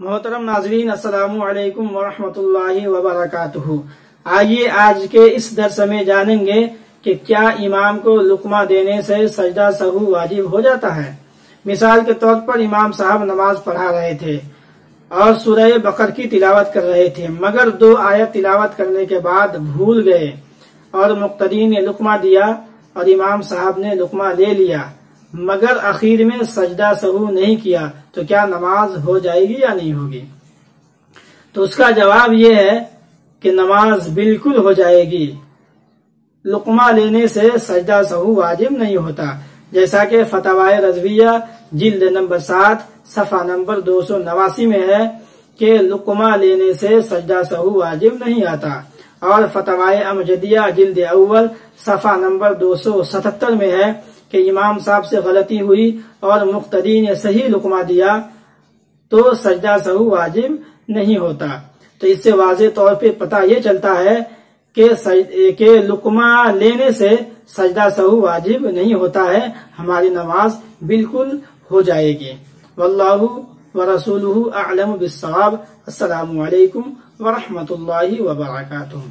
محترم ناظرین، السلام علیکم ورحمۃ اللہ وبرکاتہ۔ آئیے آج کے اس درس میں جانیں گے کہ کیا امام کو لقمہ دینے سے سجدہ سہو واجب ہو جاتا ہے۔ مثال کے طور پر امام صاحب نماز پڑھا رہے تھے اور سورہ بقرہ کی تلاوت کر رہے تھے، مگر 2 آیت تلاوت کرنے کے بعد بھول گئے اور مقتدی نے لقمہ دیا اور امام صاحب نے لقمہ لے لیا، مگر اخیر میں سجدہ سہو نہیں کیا، تو کیا نماز ہو جائے گی یا نہیں ہوگی؟ تو اس کا جواب یہ ہے کہ نماز بالکل ہو جائے گی۔ لقمہ لینے سے سجدہ سہو واجب نہیں ہوتا، جیسا کہ فتاوی رضویہ جلد نمبر 7 صفحہ نمبر 289 میں ہے کہ لقمہ لینے سے سجدہ سہو واجب نہیں آتا، اور فتاوی امجدیہ جلد اول صفحہ نمبر 277 میں ہے کہ امام صاحب سے غلطی ہوئی اور مقتدی نے صحیح لقمہ دیا تو سجدہ سہو واجب نہیں ہوتا۔ تو اس سے واضح طور پہ پتہ یہ چلتا ہے کہ لقمہ لینے سے سجدہ سہو واجب نہیں ہوتا ہے، ہماری نماز بالکل ہو جائے گی۔ واللہ ورسولہ اعلم بالصواب۔ السلام علیکم ورحمۃ اللہ وبرکاتہ۔